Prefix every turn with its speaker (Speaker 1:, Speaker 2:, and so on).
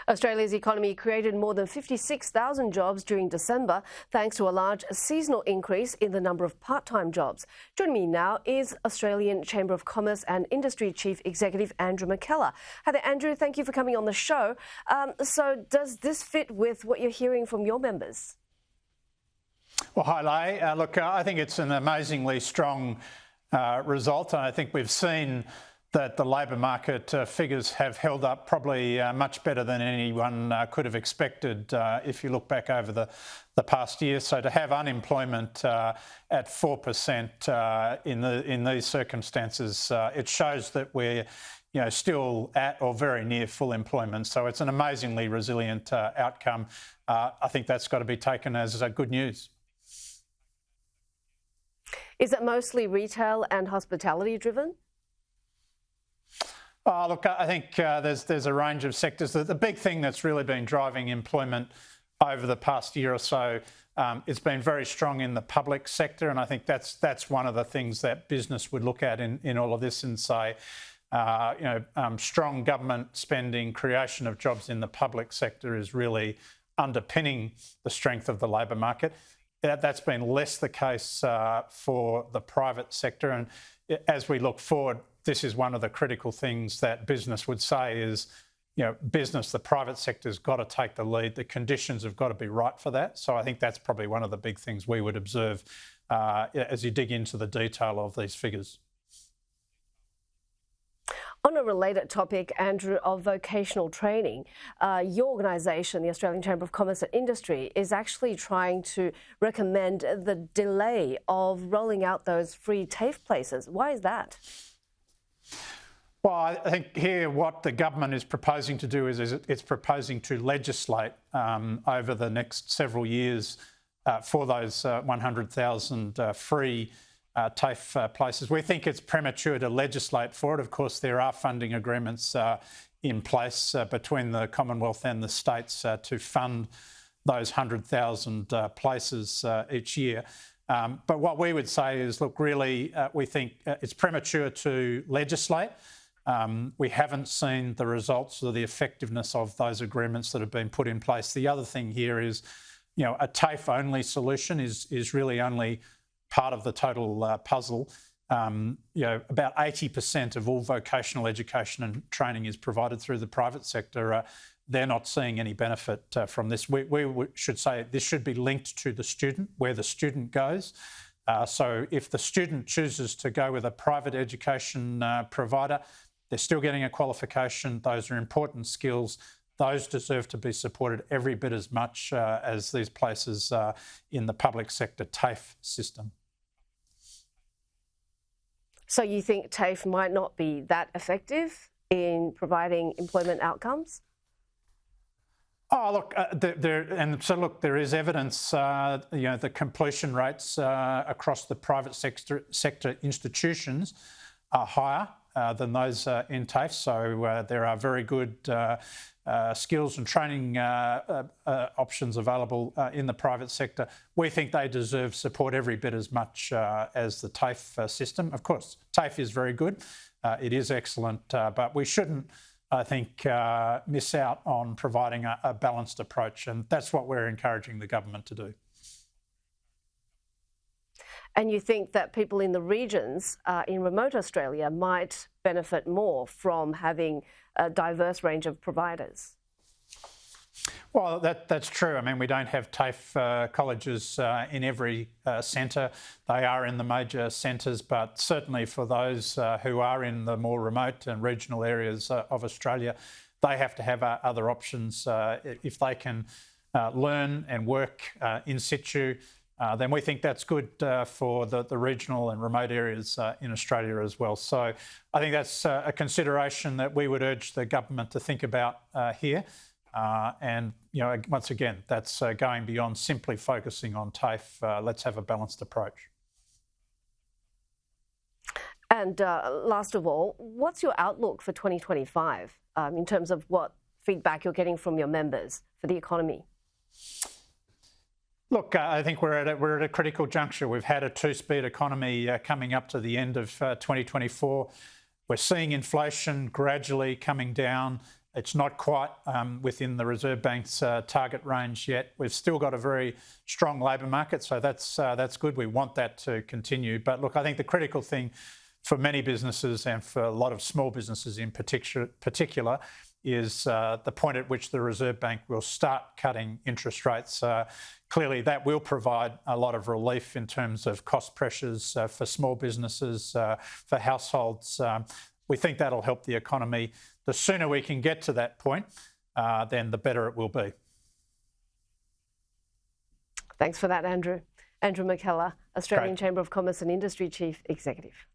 Speaker 1: Australia's economy created more than 56,000 jobs during December, thanks to a large seasonal increase in the number of part-time jobs. Joining me now is Australian Chamber of Commerce and Industry Chief Executive Andrew McKellar. Hi there, Andrew. Thank you for coming on the show. So does this fit with what you're hearing from your members?
Speaker 2: Well, hi, Lay. Look, I think it's an amazingly strong result. I think we've seen that the labour market figures have held up probably much better than anyone could have expected if you look back over the past year. So to have unemployment at 4% in these circumstances, it shows that we're still at or very near full employment. So it's an amazingly resilient outcome. I think that's got to be taken as good news.
Speaker 1: Is it mostly retail and hospitality driven?
Speaker 2: Look, I think there's a range of sectors. The big thing that's really been driving employment over the past year or so, it's been very strong in the public sector, and I think that's one of the things that business would look at in all of this and say, strong government spending, creation of jobs in the public sector is really underpinning the strength of the labour market. That's been less the case for the private sector, and as we look forward, this is one of the critical things that business would say is, business, the private sector's got to take the lead. The conditions have got to be right for that. So I think that's probably one of the big things we would observe as you dig into the detail of these figures.
Speaker 1: On a related topic, Andrew, of vocational training, your organisation, the Australian Chamber of Commerce and Industry, is actually trying to recommend the delay of rolling out those free TAFE places. Why is that?
Speaker 2: Well, I think here what the government is proposing to do is it's proposing to legislate over the next several years for those 100,000 free TAFE places. We think it's premature to legislate for it. Of course, there are funding agreements in place between the Commonwealth and the states to fund those 100,000 places each year. But what we would say is, look, really, we think it's premature to legislate. We haven't seen the results or the effectiveness of those agreements that have been put in place. The other thing here is, a TAFE-only solution is really only part of the total puzzle. About 80% of all vocational education and training is provided through the private sector. They're not seeing any benefit from this. We should say this should be linked to the student, where the student goes. So if the student chooses to go with a private education provider, they're still getting a qualification. Those are important skills. Those deserve to be supported every bit as much as these places in the public sector TAFE system.
Speaker 1: So you think TAFE might not be that effective in providing employment outcomes?
Speaker 2: Oh, look, there is evidence, the completion rates across the private sector institutions are higher than those in TAFE. So there are very good skills and training options available in the private sector. We think they deserve support every bit as much as the TAFE system. Of course, TAFE is very good. It is excellent, but we shouldn't, I think, miss out on providing a balanced approach, and that's what we're encouraging the government to do.
Speaker 1: And you think that people in the regions in remote Australia might benefit more from having a diverse range of providers?
Speaker 2: Well, that's true. I mean, we don't have TAFE colleges in every centre. They are in the major centres, but certainly for those who are in the more remote and regional areas of Australia, they have to have other options. If they can learn and work in situ, then we think that's good for the regional and remote areas in Australia as well. So I think that's a consideration that we would urge the government to think about here. And, once again, that's going beyond simply focusing on TAFE. Let's have a balanced approach.
Speaker 1: And last of all, what's your outlook for 2025 in terms of what feedback you're getting from your members for the economy?
Speaker 2: Look, I think we're at a critical juncture. We've had a two-speed economy coming up to the end of 2024. We're seeing inflation gradually coming down It's not quite within the Reserve Bank's target range yet. We've still got a very strong labour market, so that's good. We want that to continue. But look, I think the critical thing for many businesses and for a lot of small businesses in particular is the point at which the Reserve Bank will start cutting interest rates. Clearly, that will provide a lot of relief in terms of cost pressures for small businesses, for households. We think that'll help the economy. The sooner we can get to that point, then the better it will be.
Speaker 1: Thanks for that, Andrew. Andrew McKellar, Australian Chamber of Commerce and Industry Chief Executive.